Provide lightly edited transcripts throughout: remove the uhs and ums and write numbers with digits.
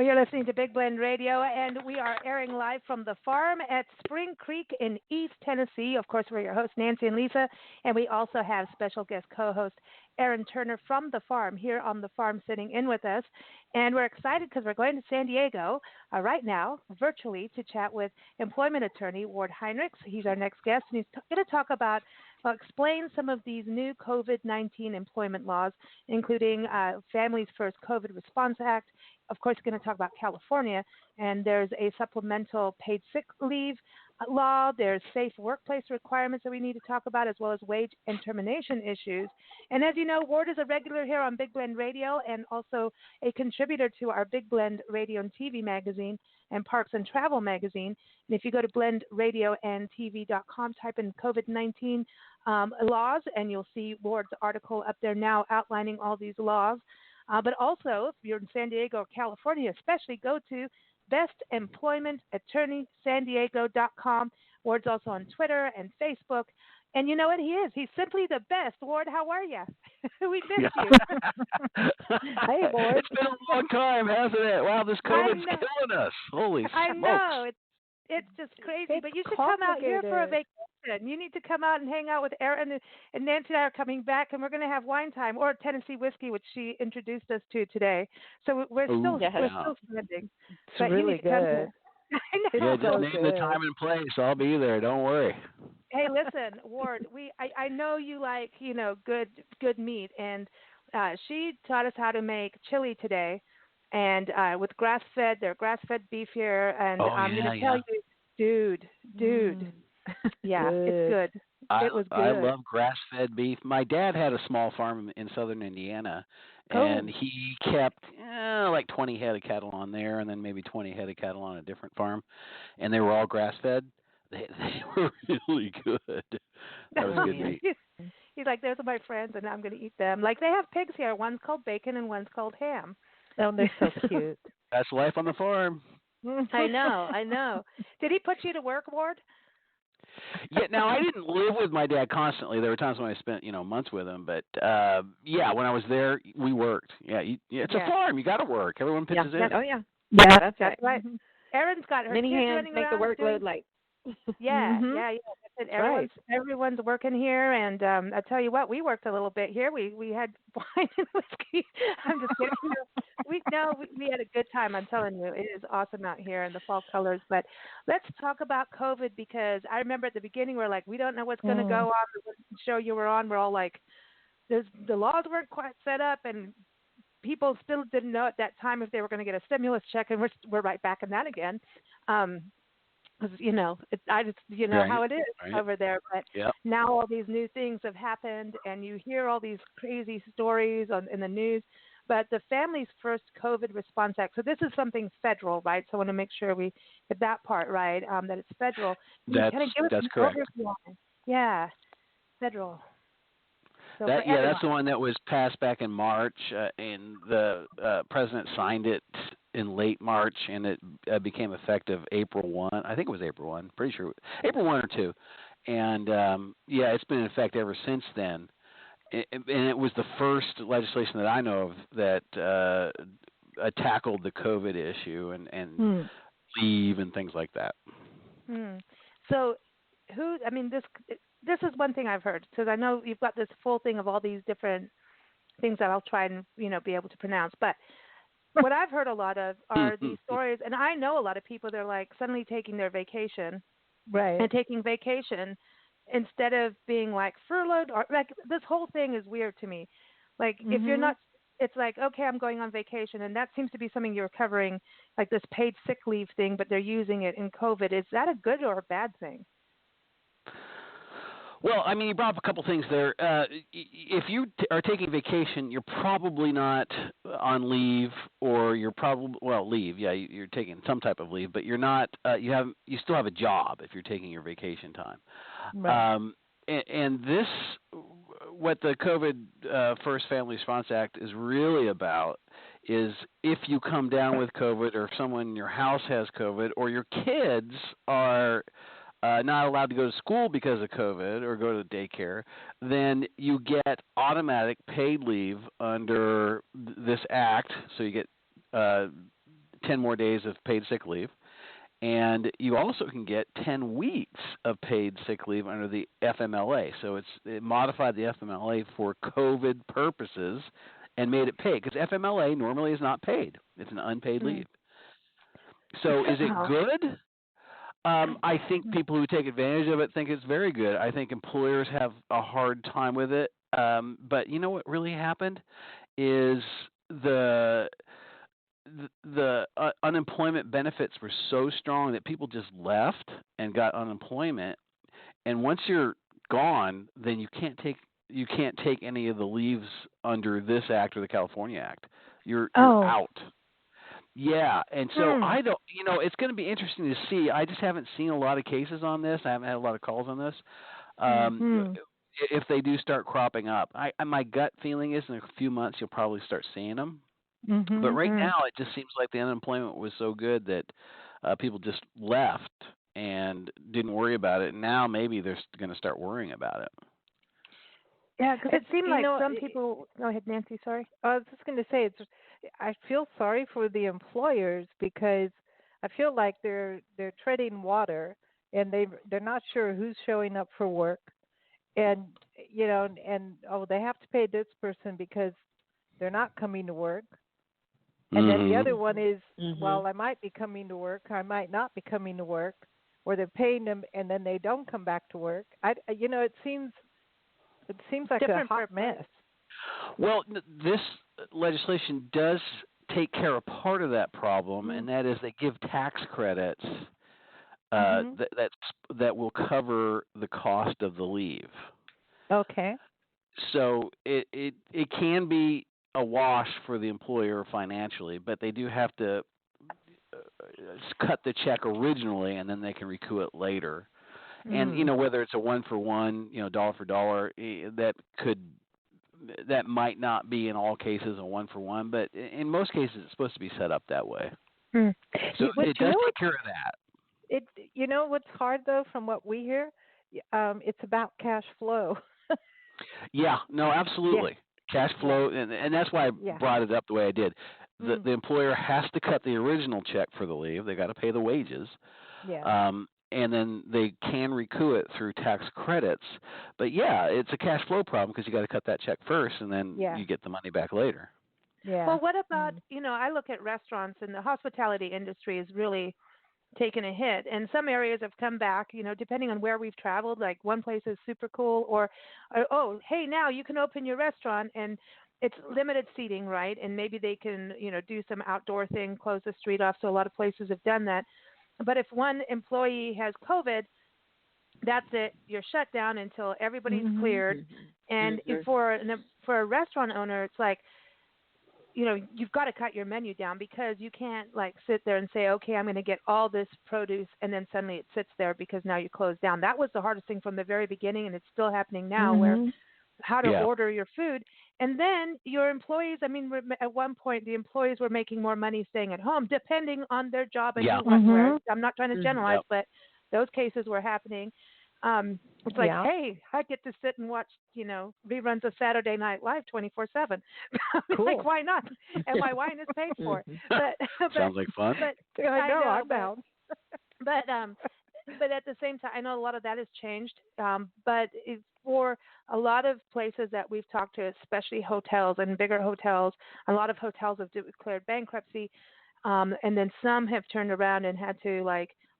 Well, you're listening to Big Blend Radio, and we are airing live from the farm at Spring Creek in East Tennessee. Of course, we're your hosts, Nancy and Lisa, and we also have special guest co-host Aaron Turner from the farm here on the farm sitting in with us. And we're excited because we're going to San Diego right now, virtually, to chat with employment attorney Ward-Heinrichs. He's our next guest, and he's going to talk about explain some of these new COVID-19 employment laws, including Families First COVID Response Act. Of course, we're going to talk about California, and there's a supplemental paid sick leave law. There's safe workplace requirements that we need to talk about, as well as wage and termination issues. And as you know, Ward is a regular here on Big Blend Radio and also a contributor to our Big Blend Radio and TV magazine and Parks and Travel magazine. And if you go to blendradioandtv.com, type in COVID-19 laws, and you'll see Ward's article up there now outlining all these laws. But also, if you're in San Diego or California especially, go to bestemploymentattorneysandiego.com. Ward's also on Twitter and Facebook. And you know what he is? He's simply the best. Ward, how are you? We missed you. Hey, Ward. It's been a long time, hasn't it? Wow, this COVID's killing us. Holy smokes. I know. It's just crazy. But you should come out here for a vacation. You need to come out and hang out with Aaron, and Nancy and I are coming back, and we're going to have wine time, or Tennessee whiskey, which she introduced us to today. So we're still spending. It's really good. I know. Yeah, just name the time and place. I'll be there. Don't worry. Hey, listen, Ward. I know you like good meat, and she taught us how to make chili today, and with their grass-fed beef here, and I'm going to tell you, dude. Yeah, it's good. It was good. I love grass-fed beef. My dad had a small farm in southern Indiana, and he kept like 20 head of cattle on there, and then maybe 20 head of cattle on a different farm, and they were all grass-fed. They were really good. That was good meat. He's like, those are my friends, and I'm going to eat them. Like, they have pigs here. One's called bacon, and one's called ham. Oh, they're so cute. That's life on the farm. I know. Did he put you to work, Ward? Yeah, now I didn't live with my dad constantly. There were times when I spent, months with him. But yeah, when I was there, we worked. Yeah, it's a farm. You got to work. Everyone pitches in. Oh yeah. Yeah, that's right. Erin's got her many kids hands running make the around workload light. Yeah. Everyone's working here, and I tell you what, we worked a little bit here. We had wine and whiskey. I'm just kidding. We had a good time. I'm telling you, it is awesome out here in the fall colors. But let's talk about COVID, because I remember at the beginning we're like, we don't know what's going to go on. The show you were on, we're all like, the laws weren't quite set up, and people still didn't know at that time if they were going to get a stimulus check, and we're right back in that again. Right. How it is over there. But now all these new things have happened, and you hear all these crazy stories in the news. But the Families First COVID Response Act, so this is something federal, right? So I want to make sure we get that part right, that it's federal. That's correct. Yeah, federal. So that's the one that was passed back in March, and the president signed it in late March, and it became effective April 1. I think it was April 1. Pretty sure April 1 or 2. And it's been in effect ever since then. And it was the first legislation that I know of that tackled the COVID issue and leave and things like that. So, this is one thing I've heard, because I know you've got this full thing of all these different things that I'll try and be able to pronounce. But what I've heard a lot of are these stories, and I know a lot of people. They're like suddenly taking their vacation, right? And taking vacation instead of being like furloughed, or like this whole thing is weird to me. Like if you're not, it's like, okay, I'm going on vacation, and that seems to be something you're covering, like this paid sick leave thing, but they're using it in COVID. Is that a good or a bad thing? Well, I mean, you brought up a couple things there. If you are taking vacation, you're probably not on leave, or you're probably leave. Yeah, you're taking some type of leave, but you're not. You still have a job if you're taking your vacation time. Right. And this, what the COVID First Family Response Act is really about, is if you come down with COVID, or if someone in your house has COVID, or your kids are not allowed to go to school because of COVID or go to daycare, then you get automatic paid leave under this act. So you get 10 more days of paid sick leave. And you also can get 10 weeks of paid sick leave under the FMLA. So it modified the FMLA for COVID purposes and made it paid, because FMLA normally is not paid. It's an unpaid leave. So is it good? I think people who take advantage of it think it's very good. I think employers have a hard time with it. But you know what really happened is the unemployment benefits were so strong that people just left and got unemployment. And once you're gone, then you can't take any of the leaves under this act or the California Act. You're out. Yeah, and so I don't, it's going to be interesting to see. I just haven't seen a lot of cases on this. I haven't had a lot of calls on this. If they do start cropping up, my gut feeling is in a few months you'll probably start seeing them. But right now it just seems like the unemployment was so good that people just left and didn't worry about it. And now maybe they're going to start worrying about it. Yeah, because it seemed like some people. Go ahead, Nancy. Sorry. I was just going to say I feel sorry for the employers, because I feel like they're treading water, and they're not sure who's showing up for work, and they have to pay this person because they're not coming to work. And then the other one is, well, I might be coming to work, I might not be coming to work, or they're paying them and then they don't come back to work. It seems like a hot mess. Well, this legislation does take care of part of that problem, and that is they give tax credits that will cover the cost of the leave. Okay. So it can be a wash for the employer financially, but they do have to cut the check originally, and then they can recoup it later. And whether it's a one-for-one, dollar for dollar, that might not be in all cases a one-for-one, but in most cases it's supposed to be set up that way. So it does take care of that. What's hard though, from what we hear, it's about cash flow. Yeah, no, absolutely. Yeah. Cash flow, and that's why I brought it up the way I did. The employer has to cut the original check for the leave. They got to pay the wages. Yeah. And then they can recoup it through tax credits. But yeah, it's a cash flow problem because you got to cut that check first, and then you get the money back later. Yeah. Well, what about I look at restaurants, and the hospitality industry is really taken a hit, and some areas have come back, depending on where we've traveled. Like one place is super cool, or hey, now you can open your restaurant, and it's limited seating, right? And maybe they can, do some outdoor thing, close the street off. So a lot of places have done that. But if one employee has COVID, that's it. You're shut down until everybody's cleared. And for a restaurant owner, it's like, you've got to cut your menu down, because you can't sit there and say, okay, I'm going to get all this produce, and then suddenly it sits there because now you close down. That was the hardest thing from the very beginning, and it's still happening now, where how to order your food. And then your employees, at one point the employees were making more money staying at home, depending on their job and who went where. I'm not trying to generalize, but those cases were happening. It's like, hey, I get to sit and watch, reruns of Saturday Night Live 24/7. Cool. Like, why not? And my wine is paid for. But sounds like fun. But I know, I'm down. But at the same time, I know a lot of that has changed. But for a lot of places that we've talked to, especially hotels and bigger hotels, a lot of hotels have declared bankruptcy, and then some have turned around and had to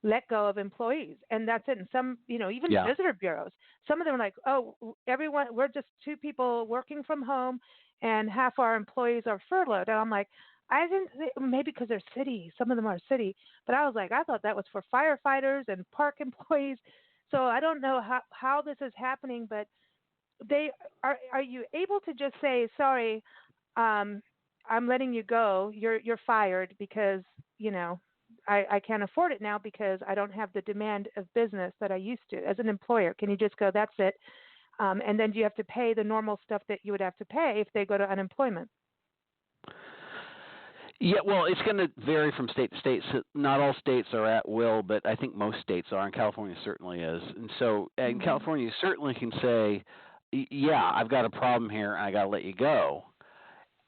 let go of employees, and that's it. And some, even visitor bureaus, some of them are like, oh, everyone, we're just two people working from home, and half our employees are furloughed. And I'm like, I didn't, maybe because they're city, some of them are city, but I was like, I thought that was for firefighters and park employees. So I don't know how this is happening, but are you able to just say, sorry, I'm letting you go, you're fired, because, I can't afford it now because I don't have the demand of business that I used to as an employer? Can you just go, that's it? And then do you have to pay the normal stuff that you would have to pay if they go to unemployment? Yeah, well, it's going to vary from state to state. So not all states are at will, but I think most states are, and California certainly is. And so in California, you certainly can say, yeah, I've got a problem here, and I got to let you go.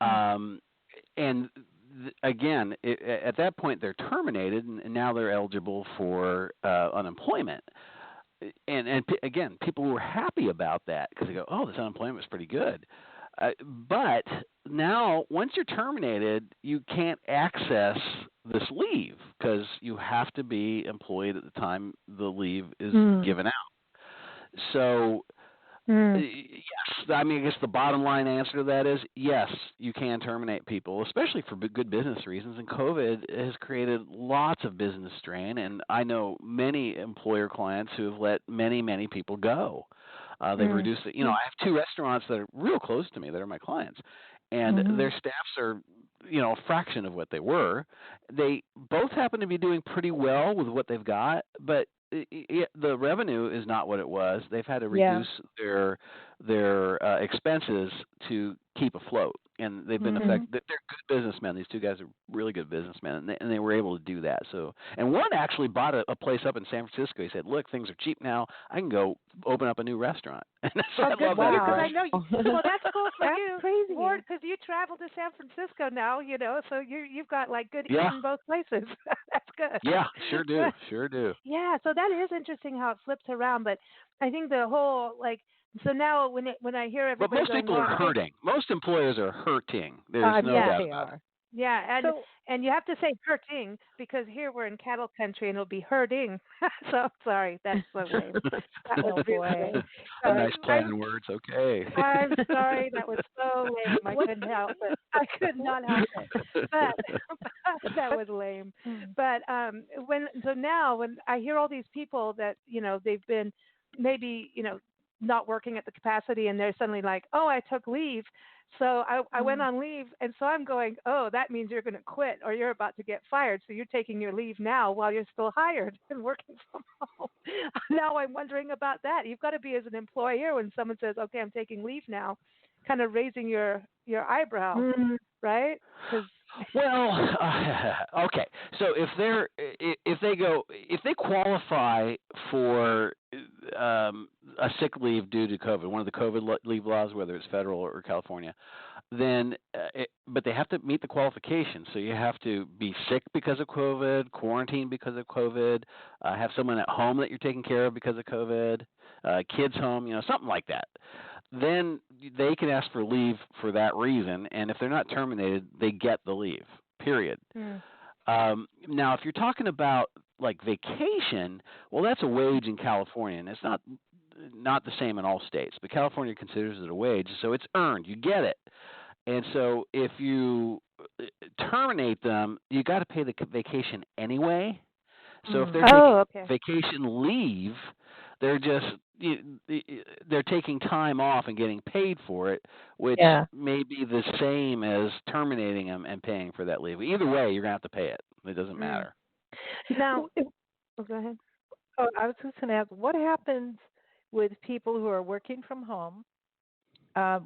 And again, at that point they're terminated, and now they're eligible for unemployment. And again, people were happy about that because they go, oh, this unemployment is pretty good. But now, once you're terminated, you can't access this leave because you have to be employed at the time the leave is given out. So, yes, I mean, I guess the bottom line answer to that is yes, you can terminate people, especially for good business reasons. And COVID has created lots of business strain, and I know many employer clients who have let many people go. They've reduced it. I have 2 restaurants that are real close to me that are my clients, and their staffs are, a fraction of what they were. They both happen to be doing pretty well with what they've got, but the revenue is not what it was. They've had to reduce their expenses to keep afloat, and they've been affected. They're good businessmen. These 2 guys are really good businessmen, and they were able to do that. So, and one actually bought a place up in San Francisco. He said, "Look, things are cheap now. I can go open up a new restaurant." And so I love that. Because I know well, that's cool for That's you, crazy. Ward, because you travel to San Francisco now, so you've got like good eating both places. That's good. Yeah, sure do. Yeah, so that is interesting how it flips around, but I think the whole so now when I hear everybody, but most people are hurting. Most employers are hurting. There's no doubt about it. Yeah, and you have to say hurting because here we're in cattle country and it'll be hurting. So sorry, that's so lame. That was boy. A nice play on words. Okay. I'm sorry, that was so lame. I couldn't help it. I could not help it. But that was lame. But now when I hear all these people that they've been maybe not working at the capacity and they're suddenly like, oh, I took leave. So I went on leave, and so I'm going, oh, that means you're going to quit or you're about to get fired. So you're taking your leave now while you're still hired and working from home. Now I'm wondering about that. You've got to be, as an employer, when someone says, okay, I'm taking leave now, kind of raising your eyebrow, right? Well, okay. So if they qualify for a sick leave due to COVID, one of the COVID leave laws, whether it's federal or California, then but they have to meet the qualifications. So you have to be sick because of COVID, quarantine because of COVID, have someone at home that you're taking care of because of COVID, kids home, something like that. Then they can ask for leave for that reason, and if they're not terminated, they get the leave, period. Now, if you're talking about like vacation, well, that's a wage in California, and it's not the same in all states, but California considers it a wage, so it's earned. You get it. And so if you terminate them, you got to pay the vacation anyway. So if they're taking vacation leave, they're taking time off and getting paid for it, which may be the same as terminating them and paying for that leave. Either way, you're going to have to pay it. It doesn't matter. Now, go ahead. Oh, I was just going to ask, what happens with people who are working from home?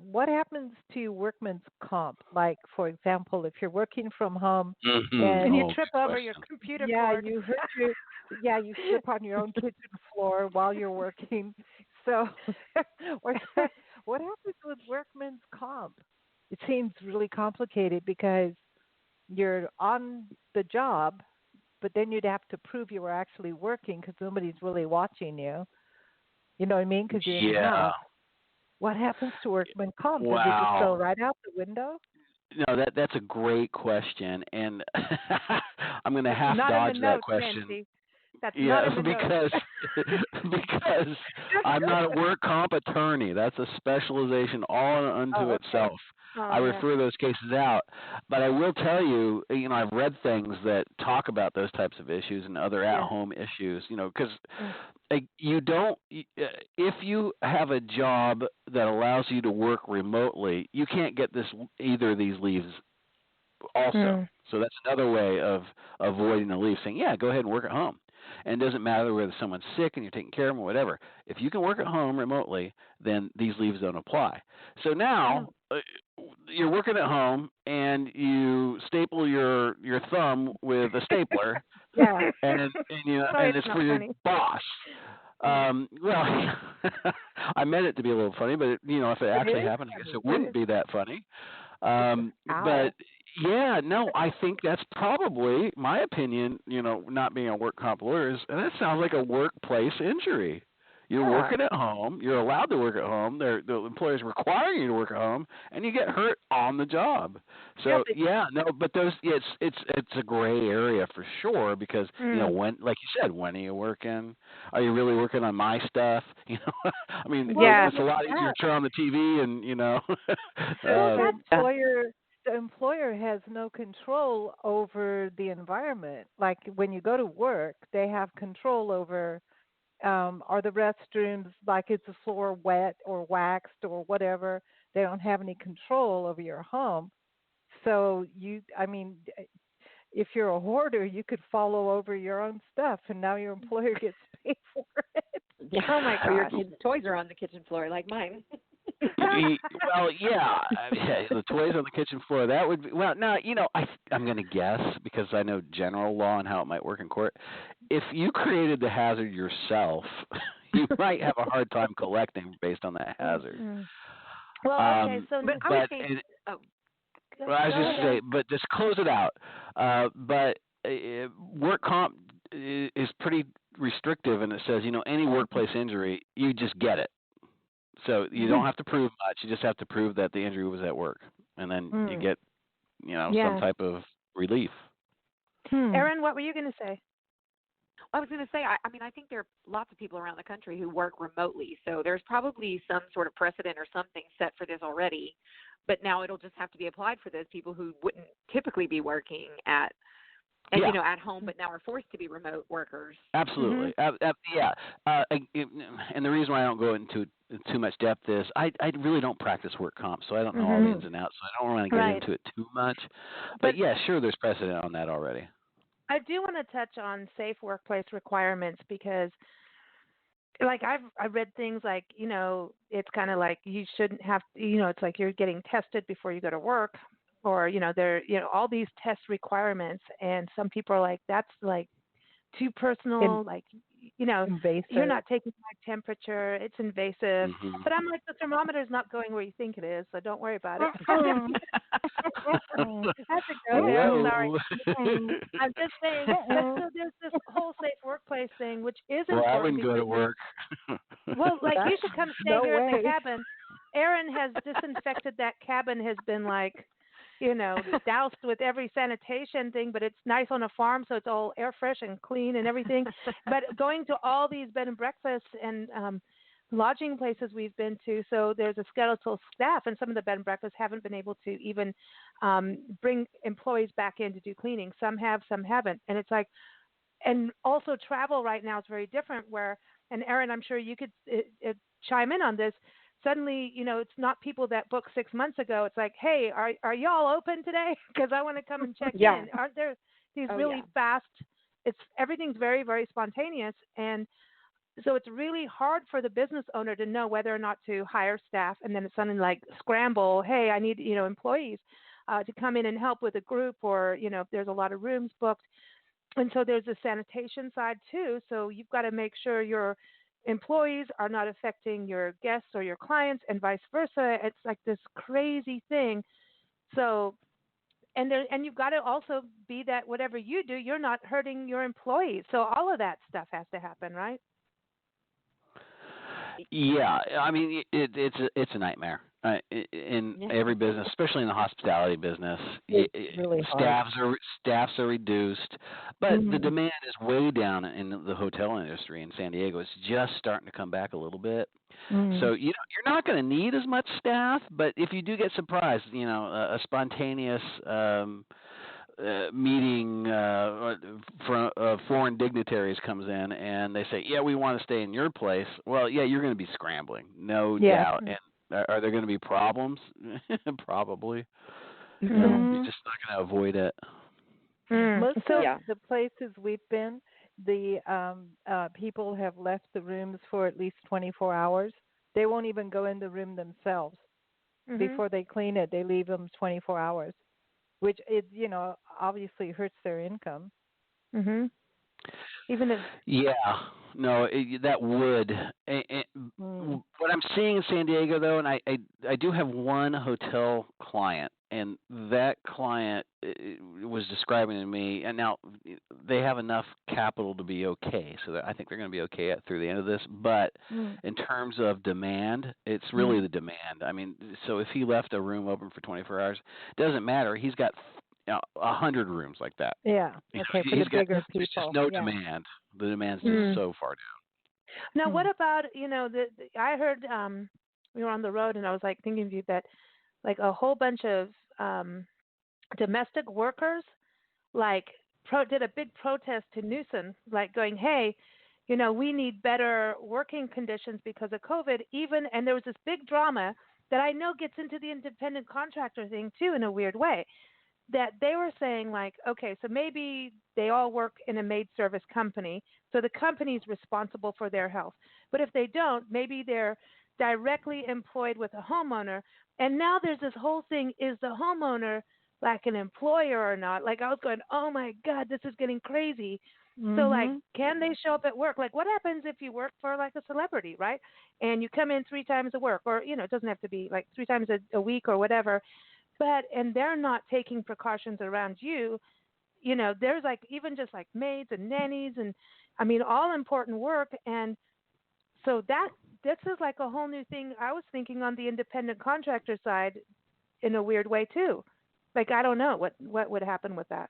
What happens to workman's comp? Like, for example, if you're working from home and you trip over your computer cord. you slip on your own kitchen floor while you're working. So, what happens with workman's comp? It seems really complicated because you're on the job, but then you'd have to prove you were actually working because nobody's really watching you. You know what I mean? Because you're in the house. What happens to workman's comp? Does it just go right out the window? No, that's a great question, and I'm going to half dodge that question. Nancy. That's because I'm not a work comp attorney. That's a specialization all unto itself. I refer those cases out, but I will tell you, I've read things that talk about those types of issues and other at-home issues. Because you don't. If you have a job that allows you to work remotely, you can't get either of these leaves. Also, so that's another way of avoiding the leave. Saying, go ahead and work at home. And it doesn't matter whether someone's sick and you're taking care of them or whatever. If you can work at home remotely, then these leaves don't apply. So now you're working at home and you staple your thumb with a stapler, and it's for your boss. Well, I meant it to be a little funny, but if it actually happened, I guess it wouldn't be that funny. But Yeah, no, I think that's probably my opinion. Not being a work comp lawyer, that sounds like a workplace injury. You're Yeah. working at home. You're allowed to work at home. The employer's requiring you to work at home, and you get hurt on the job. So no, but it's a gray area for sure because when, like you said, when are you working? Are you really working on my stuff? I mean, it's a lot easier to turn on the TV and The employer has no control over the environment. Like when you go to work, they have control over are the restrooms, like is the floor wet or waxed or whatever. They don't have any control over your home. So if you're a hoarder, you could follow over your own stuff, and now your employer gets paid for it. Yeah. Oh my God! Or your kids' toys are on the kitchen floor, like mine. Well, yeah, the toys on the kitchen floor. That would be No, I'm going to guess because I know general law and how it might work in court. If you created the hazard yourself, you might have a hard time collecting based on that hazard. Mm-hmm. Well, okay, so I was just saying, but just close it out. But work comp is pretty restrictive, and it says any workplace injury, you just get it. So you don't have to prove much. You just have to prove that the injury was at work, and then you get, some type of relief. Erin, what were you going to say? I was going to say, I think there are lots of people around the country who work remotely, so there's probably some sort of precedent or something set for this already, but now it'll just have to be applied for those people who wouldn't typically be working at home, but now are forced to be remote workers. Absolutely. And the reason why I don't go into too much depth is I really don't practice work comp, so I don't know all the ins and outs, so I don't want to get into it too much. But yeah, sure, there's precedent on that already. I do want to touch on safe workplace requirements because, like, I've read things like, it's kind of like you shouldn't have, it's like you're getting tested before you go to work. Or, there, all these test requirements, and some people are like, that's like too personal, invasive. You're not taking my temperature, it's invasive. But I'm like, the thermometer's not going where you think it is, so don't worry about it. That's a go there, I'm sorry. I'm just saying, so there's this whole safe workplace thing, which is important. Well, I wouldn't go to work. Well, like, you should come stay here in the cabin. Erin has disinfected that cabin, has been like, doused with every sanitation thing, but it's nice on a farm, so it's all air fresh and clean and everything. But going to all these bed and breakfasts and lodging places we've been to, so there's a skeletal staff, and some of the bed and breakfasts haven't been able to even bring employees back in to do cleaning. Some have, some haven't. And it's like, and also travel right now is very different and Erin, I'm sure you could chime in on this. Suddenly, it's not people that booked 6 months ago. It's like, hey, are y'all open today? Because I want to come and check in. Aren't there these really fast? Everything's very, very spontaneous, and so it's really hard for the business owner to know whether or not to hire staff, and then it's something like scramble. Hey, I need employees to come in and help with a group, or if there's a lot of rooms booked, and so there's the sanitation side too. So you've got to make sure your employees are not affecting your guests or your clients, and vice versa. It's like this crazy thing. So, and you've got to also be that whatever you do, you're not hurting your employees. So all of that stuff has to happen, right? Yeah, I mean it's a nightmare in every business, especially in the hospitality business. It's really staffs are reduced, but the demand is way down in the hotel industry in San Diego. It's just starting to come back a little bit. So you're not going to need as much staff, but if you do get surprised, a spontaneous meeting from foreign dignitaries comes in and they say, yeah, we want to stay in your place. Well, yeah, you're going to be scrambling, no doubt. And are there going to be problems? Probably. You're just not going to avoid it. Most of the places we've been, the people have left the rooms for at least 24 hours. They won't even go in the room themselves before they clean it. They leave them 24 hours. Which obviously hurts their income. Even if Yeah, no, that would. What I'm seeing in San Diego, though, and I do have one hotel client, and that client was describing to me, and now they have enough capital to be okay, so that I think they're going to be okay through the end of this. But in terms of demand, it's really the demand. I mean, so if he left a room open for 24 hours, it doesn't matter. He's got 100 rooms like that. Yeah. Okay, for the bigger people. There's just no demand. The demand's just so far down. Now, what about, I heard we were on the road and I was like thinking of you that like a whole bunch of domestic workers like did a big protest to Newsom, like going, hey, we need better working conditions because of COVID and there was this big drama that I know gets into the independent contractor thing too in a weird way. That they were saying like, okay, so maybe they all work in a maid service company, so the company's responsible for their health. But if they don't, maybe they're directly employed with a homeowner. And now there's this whole thing, is the homeowner like an employer or not? Like I was going, oh my God, this is getting crazy. So like, can they show up at work? Like what happens if you work for like a celebrity, right? And you come in 3 times a work, or, it doesn't have to be like 3 times a week or whatever. And they're not taking precautions around you, there's like even just like maids and nannies and I mean all important work. And so this is like a whole new thing I was thinking on the independent contractor side in a weird way too. Like I don't know what would happen with that.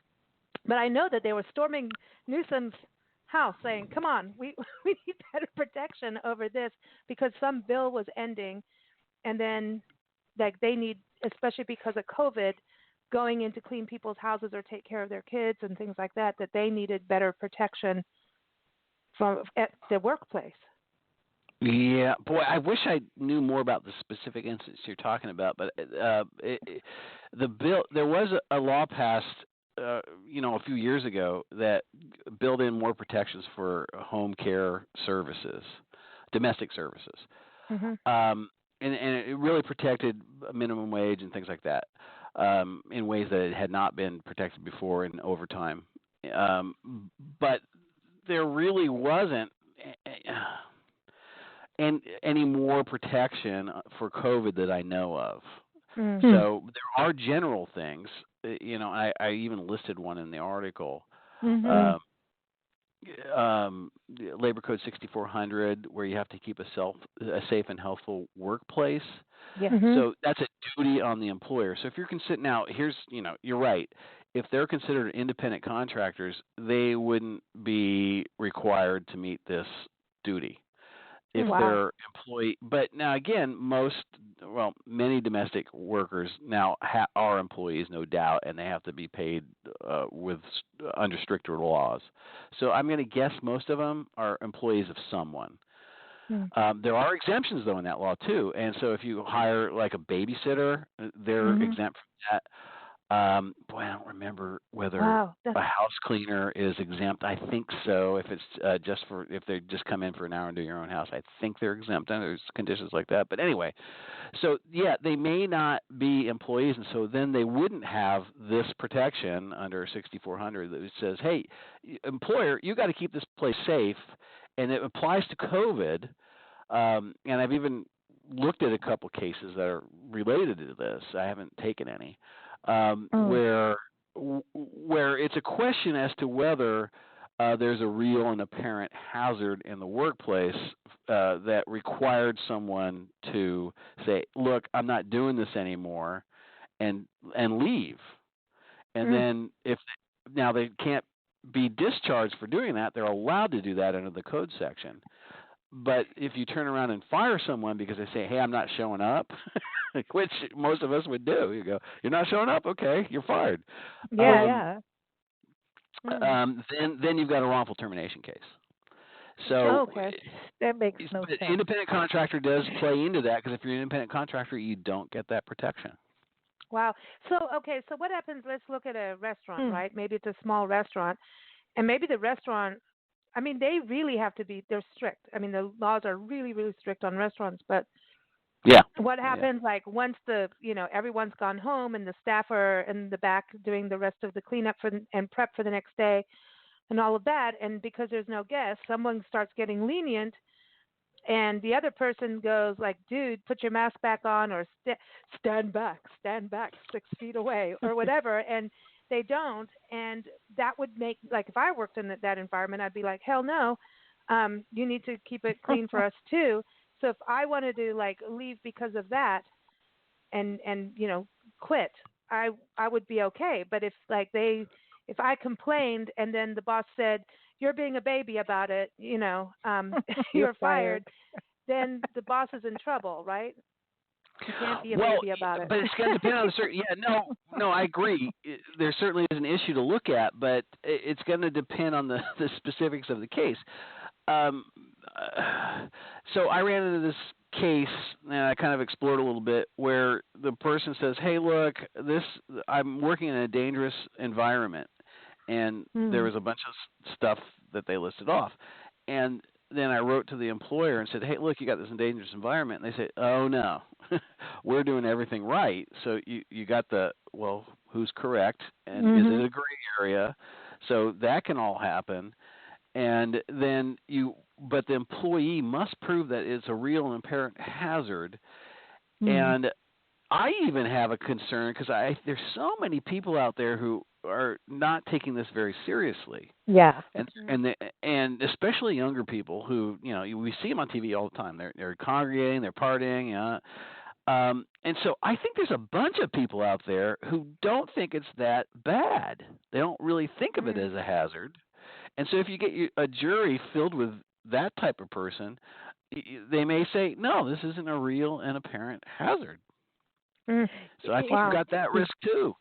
But I know that they were storming Newsom's house saying, come on, we need better protection over this because some bill was ending and then like they need, especially because of COVID, going in to clean people's houses or take care of their kids and things like that, that they needed better protection from at the workplace. Yeah, boy, I wish I knew more about the specific instance you're talking about. But the bill, there was a law passed, a few years ago that built in more protections for home care services, domestic services. And it really protected minimum wage and things like that in ways that it had not been protected before in overtime. But there really wasn't any more protection for COVID that I know of. So there are general things. I even listed one in the article. Labor Code 6400, where you have to keep a safe and healthful workplace. So that's a duty on the employer. So if you're considering now, you're right. If they're considered independent contractors, they wouldn't be required to meet this duty if they're employee. But now again, many domestic workers now are employees, no doubt, and they have to be paid under stricter laws. So I'm going to guess most of them are employees of someone. There are exemptions though in that law too, and so if you hire like a babysitter, they're exempt from that. Boy, I don't remember whether a house cleaner is exempt. I think so. If it's if they just come in for an hour and do your own house, I think they're exempt. And there's conditions like that. But anyway, so yeah, they may not be employees, and so then they wouldn't have this protection under 6400 that says, hey, employer, you got to keep this place safe, and it applies to COVID. And I've even looked at a couple cases that are related to this. I haven't taken any. Where it's a question as to whether there's a real and apparent hazard in the workplace that required someone to say, look, I'm not doing this anymore, and leave. And then now they can't be discharged for doing that, they're allowed to do that under the code section. But if you turn around and fire someone because they say, hey, I'm not showing up, which most of us would do, you go, you're not showing up? Okay, you're fired. Then you've got a wrongful termination case. So that makes no sense. Independent contractor does play into that because if you're an independent contractor, you don't get that protection. Wow. So what happens, let's look at a restaurant, right? Maybe it's a small restaurant, and maybe the restaurant, I mean, they really have to be, they're strict. I mean, the laws are really, really strict on restaurants, but what happens like once everyone's gone home and the staff are in the back doing the rest of the cleanup and prep for the next day, and all of that. And because there's no guests, someone starts getting lenient, and the other person goes like, dude, put your mask back on, or stand back 6 feet away, or whatever. And they don't. And that would make, like, if I worked in that environment, I'd be like, hell no, you need to keep it clean for us too. So if I wanted to like leave because of that and quit, I would be okay. But if I complained and then the boss said, you're being a baby about it, you're fired, then the boss is in trouble, right? You can't be a baby about it. But it's going to depend on the certain. Yeah, no, I agree. There certainly is an issue to look at, but it's going to depend on the specifics of the case. So I ran into this case, and I kind of explored a little bit, where the person says, "Hey, look, I'm working in a dangerous environment," and there was a bunch of stuff that they listed off, and then I wrote to the employer and said, "Hey, look, you got this dangerous environment." And they said, "Oh no, we're doing everything right." So you got who's correct, and is it a gray area? So that can all happen, and then but the employee must prove that it's a real and apparent hazard. And I even have a concern because there's so many people out there who are not taking this very seriously. Yeah. And especially younger people who, we see them on TV all the time. They're congregating, they're partying, and so I think there's a bunch of people out there who don't think it's that bad. They don't really think of it as a hazard. And so if you get a jury filled with that type of person, they may say, no, this isn't a real and apparent hazard. So I think you've got that risk too.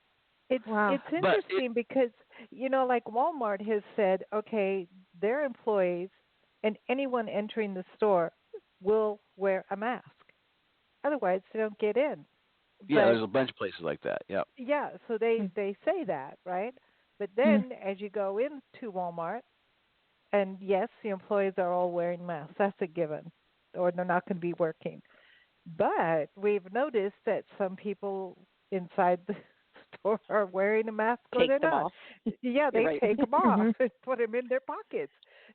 It's interesting because, like Walmart has said, okay, their employees and anyone entering the store will wear a mask. Otherwise, they don't get in. Yeah, there's a bunch of places like that. Yeah. Yeah, so they say that, right? But then as you go into Walmart, and yes, the employees are all wearing masks. That's a given, or they're not going to be working. But we've noticed that some people inside the store are wearing a mask or they're not. Off. Yeah, they take them off and put them in their pockets.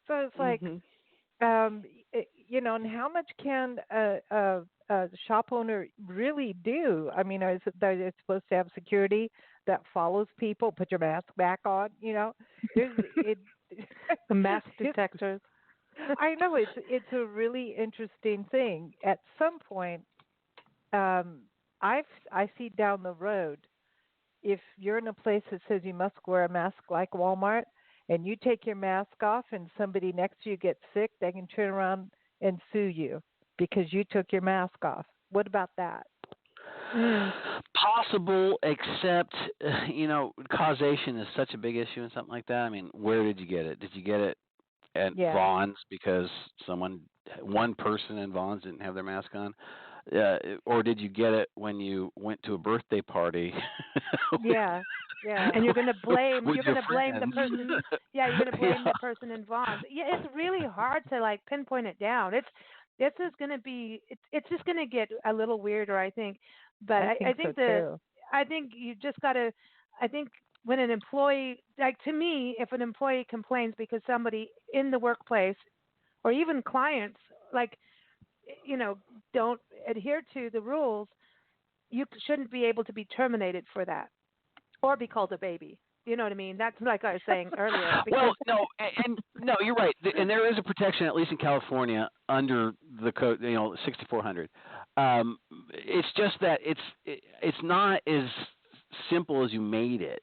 So it's like, and how much can a shop owner really do? I mean, is it supposed to have security that follows people? Put your mask back on, The mask detectors. I know it's a really interesting thing. At some point, I see down the road, if you're in a place that says you must wear a mask like Walmart, and you take your mask off and somebody next to you gets sick, they can turn around and sue you because you took your mask off. What about that? Possible, except, causation is such a big issue and something like that. I mean, where did you get it? Did you get it at Vaughn's because one person in Vaughn's didn't have their mask on? Or did you get it when you went to a birthday party? Yeah. And you're going to blame the person. Yeah, you're going to blame the person in Vaughn's. Yeah, it's really hard to pinpoint it down. It's just going to get a little weirder, I think. But I think you just got to. I think when an employee, to me, if an employee complains because somebody in the workplace, or even clients, don't adhere to the rules, you shouldn't be able to be terminated for that, or be called a baby. You know what I mean? That's like I was saying earlier. Well, no, you're right. And there is a protection, at least in California, under the code, 6400. It's just that it's not as simple as you made it.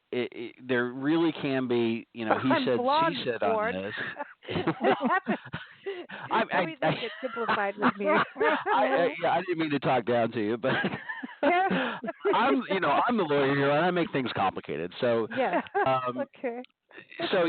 There really can be, he said, she said on this. I make it simplified with me. I didn't mean to talk down to you, but I'm the lawyer here, and I make things complicated. So okay. So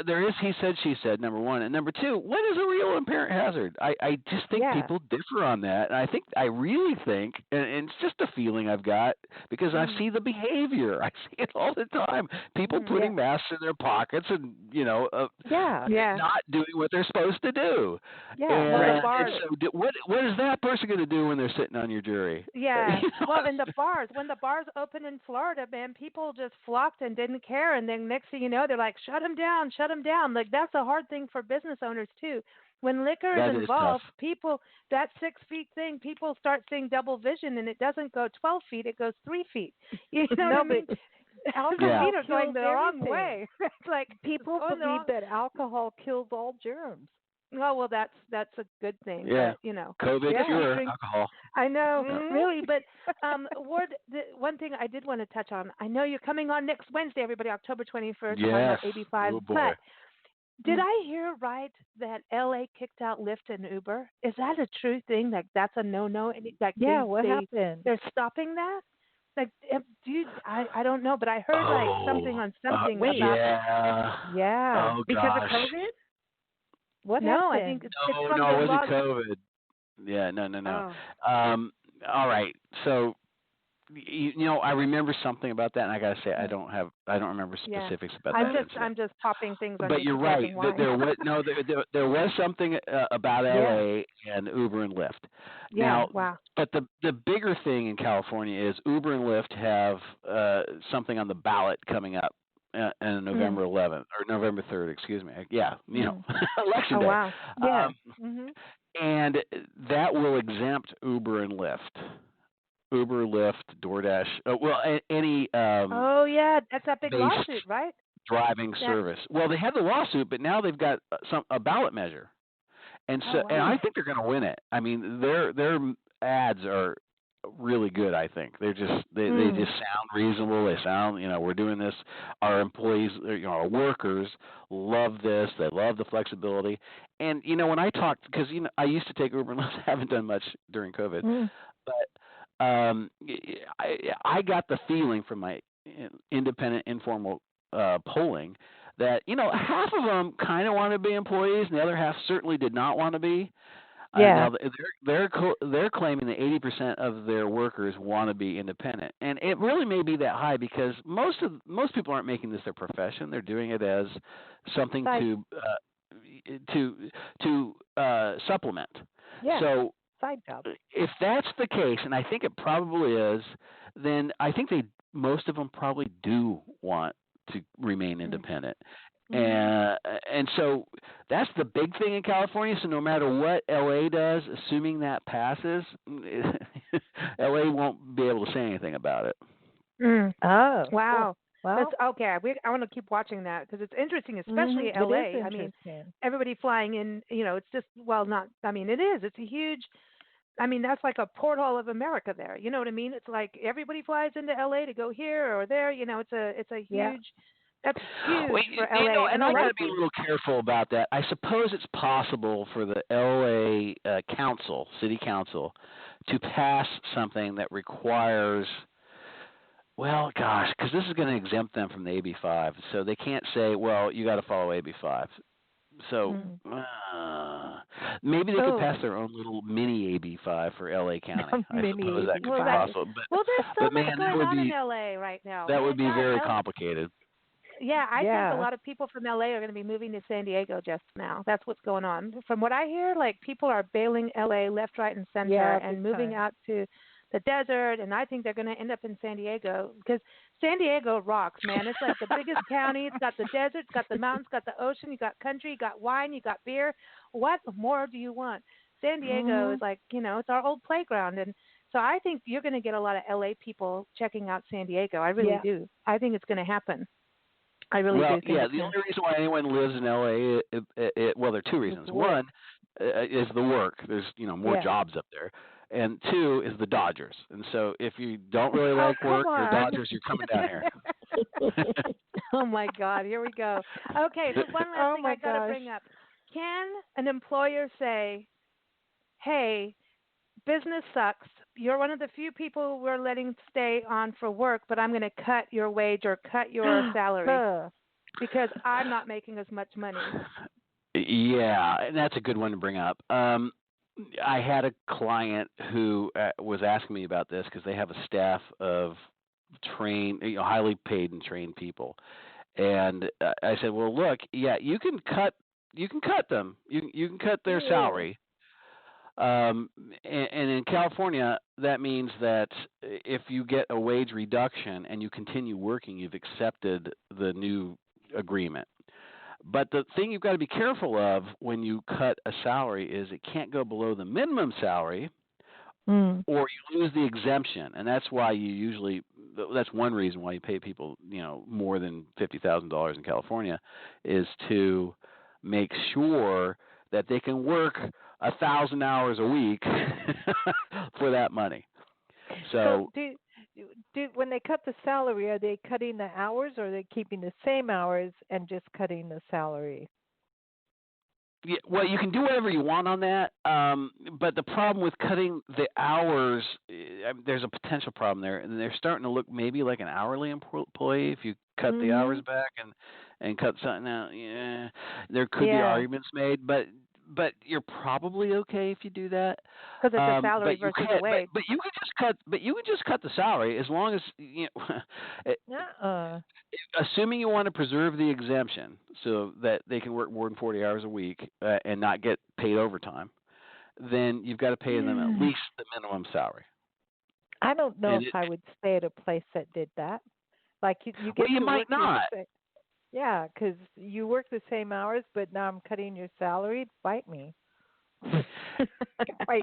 there is he said, she said, number one, and number two, what is a real apparent hazard? I just think people differ on that, and I really think, and it's just a feeling I've got because I see the behavior, I see it all the time. People putting masks in their pockets and not doing what they're supposed to do. Yeah, and so what is that person going to do when they're sitting on your jury? Yeah, well, in the bars, when the bars opened in Florida, man, people just flocked and didn't care, and then next thing you know, they're like shut them down, shut them down. Like that's a hard thing for business owners too. When liquor That is is involved, tough. people, that 6 feet thing, people start seeing double vision, and it doesn't go 12 feet, it goes 3 feet. You know No, what I mean? but Because alcohol feet are going kills the wrong everything. way. It's like People going the believe wrong. that alcohol kills all germs. Oh well, that's a good thing. Yeah. But COVID if you cure, drink, alcohol. I know, Mhm. really. But Ward, the one thing I did want to touch on. I know you're coming on next Wednesday, everybody, October 21st, on Yes. our AB5. Oh, boy. But did I hear right that LA kicked out Lyft and Uber? Is that a true thing? Like that's a no-no? Like Yeah, what happened? they're stopping that? Like, I don't know, but I heard like something on something wait. about. Yeah. Oh, Because gosh. of COVID? What No, I happened? think it's from No, the it wasn't laws. COVID. Yeah, no. Oh. All right. So, I remember something about that, and I gotta say, I don't remember Yeah. specifics about I'm that. I'm just popping things on But you you're because right. of wine. There was something about Yeah. LA and Uber and Lyft. Yeah. Now, Wow. but the bigger thing in California is Uber and Lyft have something on the ballot coming up on November 11th or November 3rd. Excuse me. Yeah, election Oh day. wow. Yeah. And that will exempt Uber and Lyft. Uber, Lyft, DoorDash. Any Oh yeah, that's that big based lawsuit, right? driving That- service. Well, they had the lawsuit, but now they've got a ballot measure, and so Oh, wow. and I think they're going to win it. I mean, their ads are really good. I think they just sound reasonable. They sound, we're doing this. Our employees, our workers love this. They love the flexibility. And when I talk, because I used to take Uber and Lyft. Haven't done much during COVID, but I got the feeling from my independent informal polling that half of them kind of want to be employees, and the other half certainly did not want to be. Yeah. Now they're claiming that 80% of their workers want to be independent, and it really may be that high because most people aren't making this their profession. They're doing it as something to supplement. Yeah. So Side job. if that's the case, and I think it probably is, then I think most of them probably do want to remain independent. And so that's the big thing in California. So no matter what LA does, assuming that passes, LA won't be able to say anything about it. Oh. Wow. Well, That's okay. I want to keep watching that because it's interesting, especially it LA. is I mean, interesting. everybody flying in, it's just, not, I mean, it is. It's a huge, I mean, that's like a porthole of America there. You know what I mean? It's like everybody flies into LA to go here or there. It's a huge, Yeah. that's huge Well, for LA. and I got to be a little careful about that. I suppose it's possible for the LA city council, to pass something that requires, well, gosh, because this is going to exempt them from the AB5. So they can't say, well, you got to follow AB5. So maybe they could pass their own little mini AB5 for LA County. I suppose that could be possible. Well, there's so much man, going on in LA right now. That would be very complicated. Yeah, I think a lot of people from LA are going to be moving to San Diego just now. That's what's going on. From what I hear, like people are bailing LA left, right, and center and moving out to the desert, and I think they're going to end up in San Diego because San Diego rocks, man. It's like the biggest county. It's got the desert, it's got the mountains, got the ocean, you got country, you got wine, you got beer. What more do you want? San Diego is like, it's our old playground, and so I think you're going to get a lot of LA people checking out San Diego. I really do. I think it's going to happen. I really do think the only reason why anyone lives in LA, well, there are two reasons. One is the work. There's more jobs up there, and two is the Dodgers. And so if you don't really like work or Dodgers, you're coming down here. Oh my God, here we go. Okay, so one last thing I got to bring up: can an employer say, "Hey, business sucks. You're one of the few people we're letting stay on for work, but I'm going to cut your wage or cut your salary because I'm not making as much money." Yeah, and that's a good one to bring up. I had a client who was asking me about this because they have a staff of trained, highly paid and trained people, and I said, "Well, look, you can cut them. You can cut their salary." And in California, that means that if you get a wage reduction and you continue working, you've accepted the new agreement. But the thing you've got to be careful of when you cut a salary is it can't go below the minimum salary, or you lose the exemption, and that's why that's one reason why you pay people, more than $50,000 in California, is to make sure that they can work 1,000 hours a week for that money. So when they cut the salary, are they cutting the hours, or are they keeping the same hours and just cutting the salary? Yeah, well, you can do whatever you want on that, but the problem with cutting the hours, there's a potential problem there, and they're starting to look maybe like an hourly employee if you cut the hours back and cut something out. Yeah, there could be arguments made, but you're probably okay if you do that. Because it's a salary versus a wage. But you can just cut the salary as long as assuming you want to preserve the exemption so that they can work more than 40 hours a week and not get paid overtime, then you've got to pay them at least the minimum salary. I don't know if I would stay at a place that did that. Like you get well, you might not. Yeah, because you work the same hours, but now I'm cutting your salary. Bite me. Quite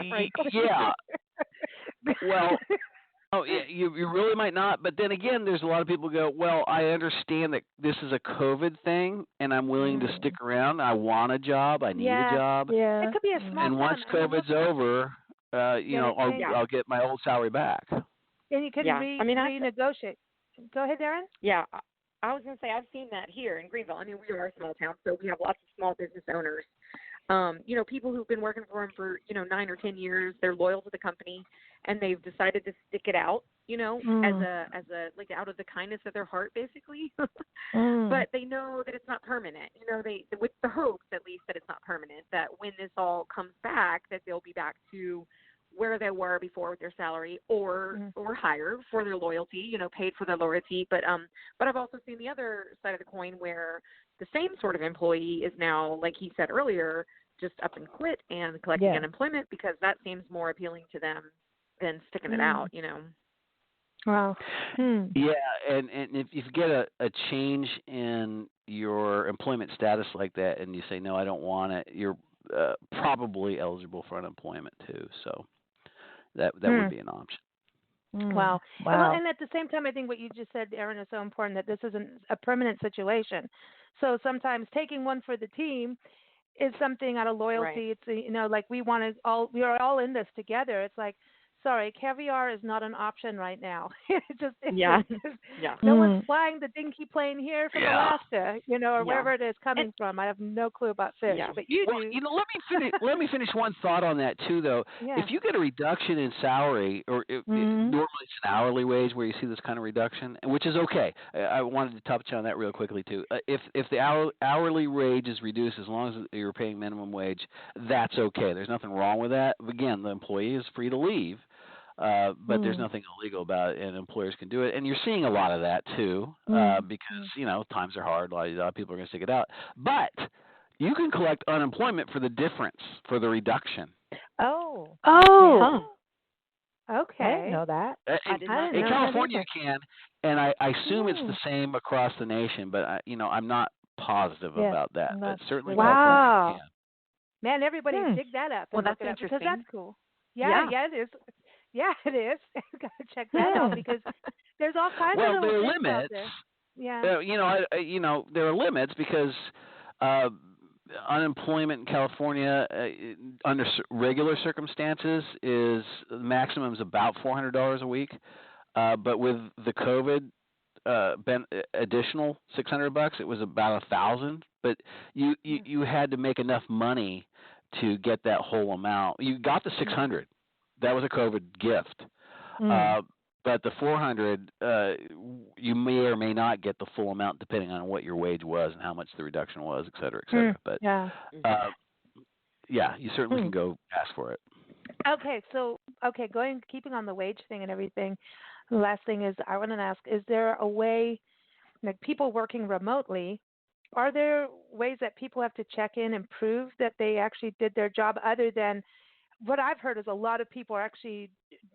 frankly. Yeah. Well, you really might not. But then again, there's a lot of people who go, well, I understand that this is a COVID thing, and I'm willing to stick around. I want a job. I need a job. Yeah. It could be a small And once COVID's over, I'll get my old salary back. And you can renegotiate. Go ahead, Darren. Yeah. I was going to say, I've seen that here in Greenville. I mean, we are a small town, so we have lots of small business owners. People who've been working for them for, 9 or 10 years, they're loyal to the company, and they've decided to stick it out, as a like out of the kindness of their heart, basically. But they know that it's not permanent. They with the hopes, at least, that it's not permanent, that when this all comes back, that they'll be back to where they were before with their salary or higher for their loyalty, paid for their loyalty. But I've also seen the other side of the coin where the same sort of employee is now, like he said earlier, just up and quit and collecting unemployment because that seems more appealing to them than sticking it out, Wow. Yeah, and if you get a change in your employment status like that and you say, no, I don't want it, you're probably eligible for unemployment too. So that would be an option. Wow. And at the same time, I think what you just said, Aaron, is so important that this isn't a permanent situation. So sometimes taking one for the team is something out of loyalty. Right. It's, like we are all in this together. It's like, sorry, caviar is not an option right now. No one's flying the dinky plane here from Alaska, or wherever it is coming from. I have no clue about fish, but you do. Let me finish one thought on that too, though. Yeah. If you get a reduction in salary, or normally it's an hourly wage where you see this kind of reduction, which is okay. I wanted to touch on that real quickly too. If the hourly wage is reduced, as long as you're paying minimum wage, that's okay. There's nothing wrong with that. Again, the employee is free to leave. But there's nothing illegal about it, and employers can do it. And you're seeing a lot of that, too, because, times are hard. A lot of people are going to stick it out. But you can collect unemployment for the difference, for the reduction. Oh. Okay. I didn't know that. In California, you can, and I assume it's the same across the nation, but, I'm not positive about that. But certainly California can. Man, everybody dig that up. Well, that's interesting. Because that's cool. Yeah, it is. Yeah, it is. Got to check that out because there's all kinds of there are things limits. Out there. Yeah. There are limits because unemployment in California under regular circumstances is the maximum is about $400 a week, but with the COVID additional $600, it was about $1,000. But you had to make enough money to get that whole amount. You got the $600. That was a COVID gift. But the $400, you may or may not get the full amount depending on what your wage was and how much the reduction was, et cetera, et cetera. But you certainly can go ask for it. Okay, so keeping on the wage thing and everything, the last thing is I want to ask, is there a way, like people working remotely, are there ways that people have to check in and prove that they actually did their job other than what I've heard is a lot of people are actually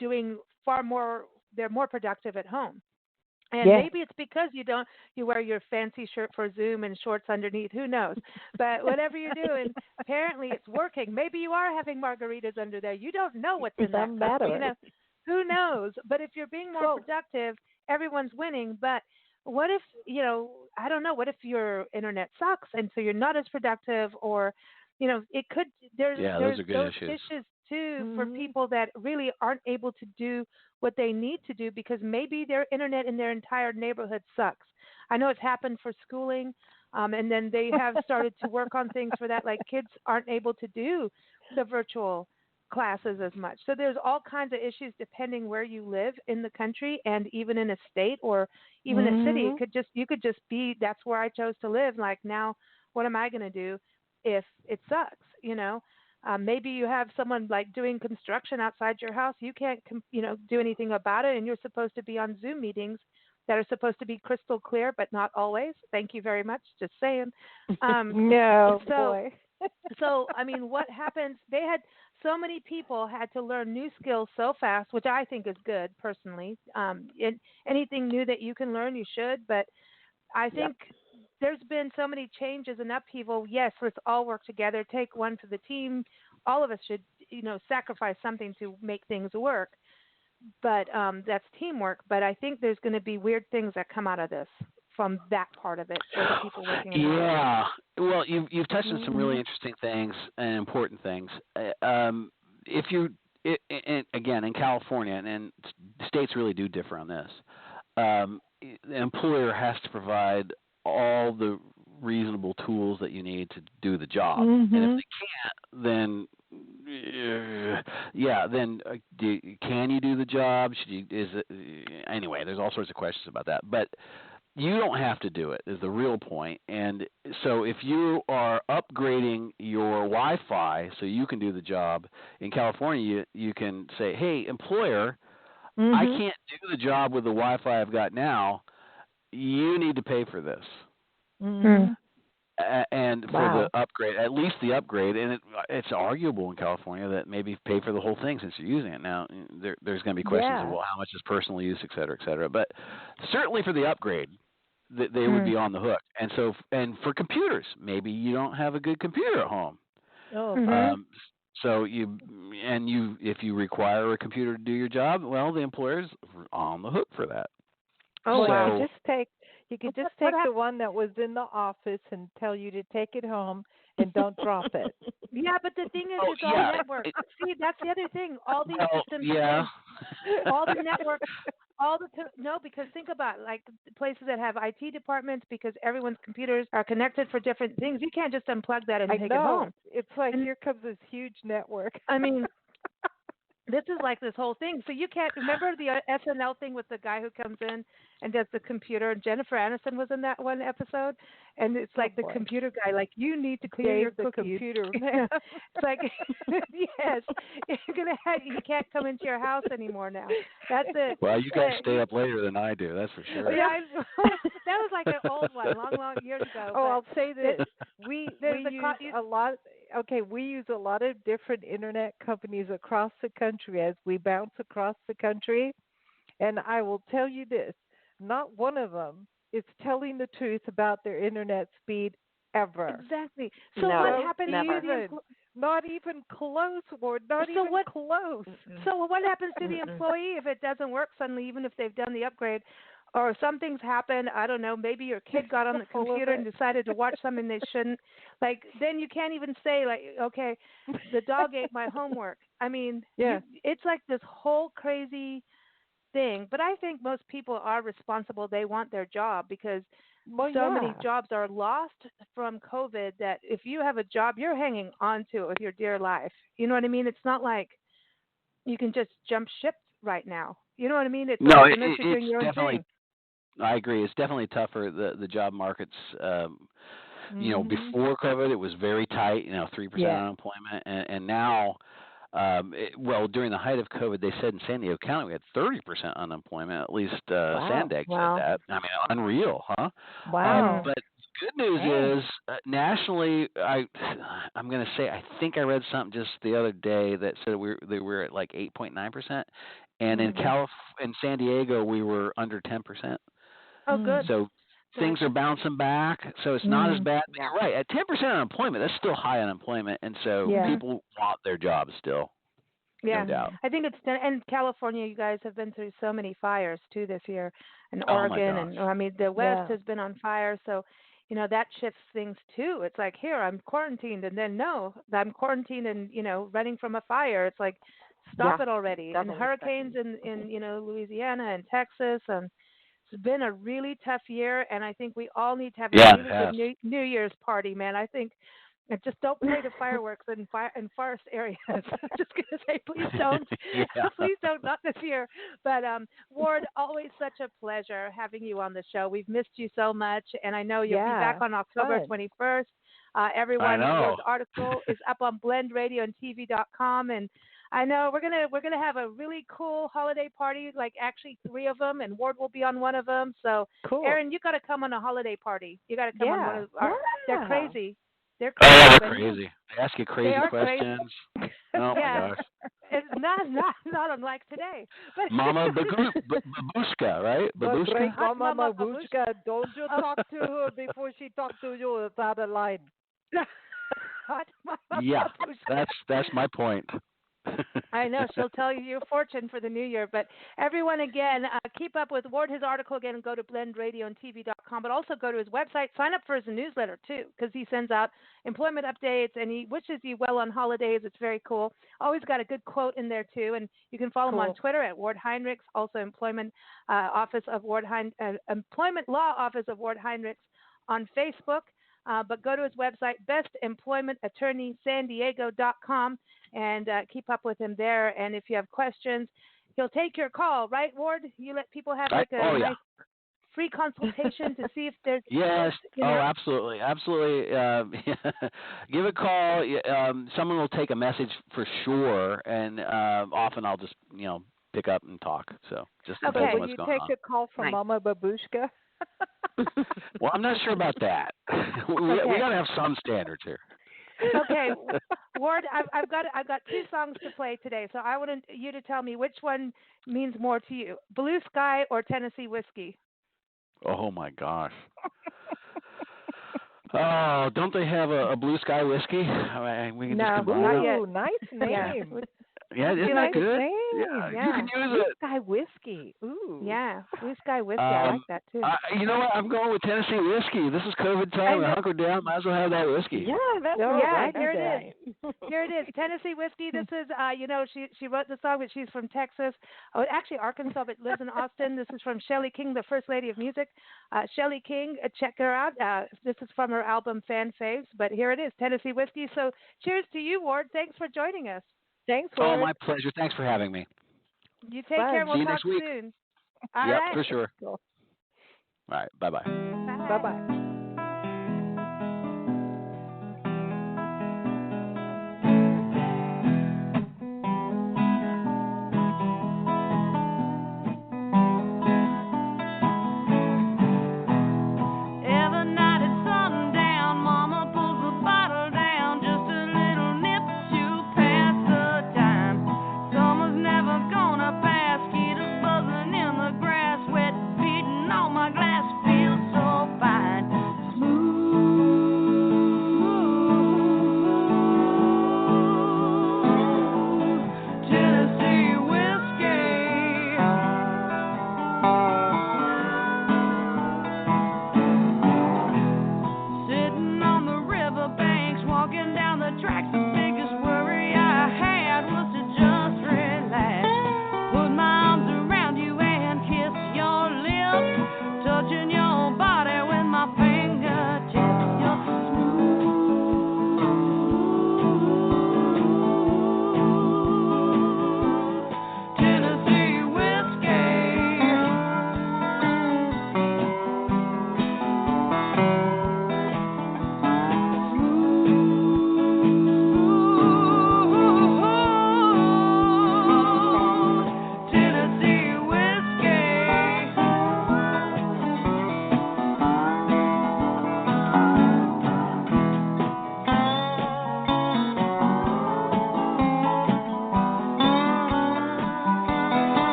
doing far more, they're more productive at home. And maybe it's because you wear your fancy shirt for Zoom and shorts underneath. Who knows? But whatever you're doing, apparently it's working. Maybe you are having margaritas under there. You don't know what's in that cup. You know, who knows? But if you're being more productive, everyone's winning. But what if, I don't know, what if your internet sucks and so you're not as productive, or, it could, there's those are good those issues too for people that really aren't able to do what they need to do because maybe their internet in their entire neighborhood sucks. I know it's happened for schooling, and then they have started to work on things for that, like kids aren't able to do the virtual classes as much. So there's all kinds of issues depending where you live in the country, and even in a state or even a city. You could just be, that's where I chose to live. Like, now what am I going to do if it sucks, Maybe you have someone like doing construction outside your house. You can't, do anything about it, and you're supposed to be on Zoom meetings that are supposed to be crystal clear, but not always. Thank you very much. Just saying. Boy. So, I mean, what happens? They had so many people had to learn new skills so fast, which I think is good personally. Anything new that you can learn, you should. But I think there's been so many changes and upheaval. Yes, let's all work together. Take one for the team. All of us should, sacrifice something to make things work. But that's teamwork. But I think there's going to be weird things that come out of this from that part of it for the people working in the Yeah. Well, you've touched on some really interesting things and important things. If you, again, in California, and states really do differ on this, the employer has to provide all the reasonable tools that you need to do the job. And if they can't, then can you do the job? Anyway, there's all sorts of questions about that. But you don't have to do it is the real point. And so if you are upgrading your Wi-Fi so you can do the job, in California you can say, hey, employer, I can't do the job with the Wi-Fi I've got now. You need to pay for this. And for the upgrade, at least the upgrade, and it's arguable in California that maybe pay for the whole thing since you're using it. Now, there's going to be questions of, well, how much is personal use, et cetera, et cetera. But certainly for the upgrade, they would be on the hook. And so, and for computers, maybe you don't have a good computer at home. So if you require a computer to do your job, well, the employer's on the hook for that. You could just take the one that was in the office and tell you to take it home and don't drop it. Yeah, but the thing is, it's all network. See, that's the other thing. All these systems, all the networks, because think about it, like places that have IT departments, because everyone's computers are connected for different things. You can't just unplug that and take it home. It's like, here comes this huge network. I mean, this is like this whole thing. So you can't remember the SNL thing with the guy who comes in and does the computer. Jennifer Aniston was in that one episode, and it's like the computer guy, like, you need to clear your computer. It's like, yes, you can't come into your house anymore now. That's it. Well, you guys stay up later than I do. That's for sure. Yeah, that was like an old one, long years ago. I'll say this: we use a lot. Okay, we use a lot of different internet companies across the country as we bounce across the country. And I will tell you this, not one of them is telling the truth about their internet speed ever. Exactly. So what happened to you? Not even close, Ward. Close. So what happens to the employee if it doesn't work suddenly, even if they've done the upgrade? Or something's happened, I don't know, maybe your kid got on the computer and decided to watch something they shouldn't. Like, then you can't even say, like, okay, the dog ate my homework. I mean, it's like this whole crazy thing. But I think most people are responsible. They want their job because many jobs are lost from COVID that if you have a job, you're hanging on to it with your dear life. You know what I mean? It's not like you can just jump ship right now. You know what I mean? It's definitely. I agree. It's definitely tougher. The job markets, before COVID, it was very tight. 3% unemployment, and now, during the height of COVID, they said in San Diego County we had 30% unemployment. At least Sandag said that. I mean, unreal, huh? Wow. But the good news is, nationally, I'm going to say I think I read something just the other day that said they were at like 8.9%, and in San Diego we were under 10%. Oh, good. So things are bouncing back. So it's not as bad. But you're right. At 10% unemployment, that's still high unemployment, and so people want their jobs still. Yeah, no doubt. I think and California, you guys have been through so many fires too this year, and Oh my Oregon, gosh. and I mean the West has been on fire, so that shifts things too. It's like here I'm quarantined, and then no, I'm quarantined and running from a fire. It's like stop it already. And hurricanes in Louisiana and Texas, and it's been a really tough year, and I think we all need to have a really good New Year's party, man. I think. And just don't play the fireworks in forest areas. I'm just going to say, please don't. Please don't, not this year. But, Ward, always such a pleasure having you on the show. We've missed you so much, and I know you'll be back on October 21st. Everyone, Ward's article is up on blendradioandtv.com, and I know we're gonna have a really cool holiday party, like actually 3 of them, and Ward will be on one of them. So, cool. Aaron, you got to come on a holiday party. You got to come on one of our. They're crazy. They're crazy. Oh, they're crazy. They ask you crazy questions. Crazy. Oh my gosh. It's not unlike today. But Mama Babushka, right? Babushka. Mama Babushka. Don't you talk to her before she talks to you. It's out of line. Yeah, that's my point. I know. She'll tell you your fortune for the new year. But everyone, again, keep up with Ward, his article again, and go to blendradioandtv.com. But also go to his website. Sign up for his newsletter, too, because he sends out employment updates, and he wishes you well on holidays. It's very cool. Always got a good quote in there, too. And you can follow him on Twitter at Ward-Heinrichs, also Employment Office of Employment Law Office of Ward-Heinrichs on Facebook. But go to his website, bestemploymentattorney.san-diego.com, and keep up with him there. And if you have questions, he'll take your call, right, Ward? You let people have like a nice free consultation to see if there's... Yes. Absolutely. Absolutely. Give a call. Someone will take a message for sure, and often I'll just, pick up and talk. So just depends on what's going on. Will you take a call from Mama Babushka? Well, I'm not sure about that. We got to have some standards here. Okay, Ward, I've got 2 songs to play today, so I want you to tell me which one means more to you, Blue Sky or Tennessee Whiskey. Oh my gosh. Oh, don't they have a Blue Sky whiskey? We can just combine them. Nice name. Yeah, isn't that good? Yeah, you can use Blue it. Sky Whiskey. Ooh. Yeah, Blue Sky Whiskey. I like that too. You know what? I'm going with Tennessee Whiskey. This is COVID time. I hunker down. Might as well have that whiskey. Yeah, that's right. Here it is. Here it is. Tennessee Whiskey. This is, she wrote the song, but she's from Texas. Oh, actually Arkansas, but lives in Austin. This is from Shelley King, the First Lady of Music. Shelley King, check her out. This is from her album Fan Faves. But here it is, Tennessee Whiskey. So cheers to you, Ward. Thanks for joining us. Thanks, Ward. Oh, my pleasure. Thanks for having me. You take care. We'll talk next week. soon. All right. for sure. Cool. All right. Bye-bye. Bye-bye.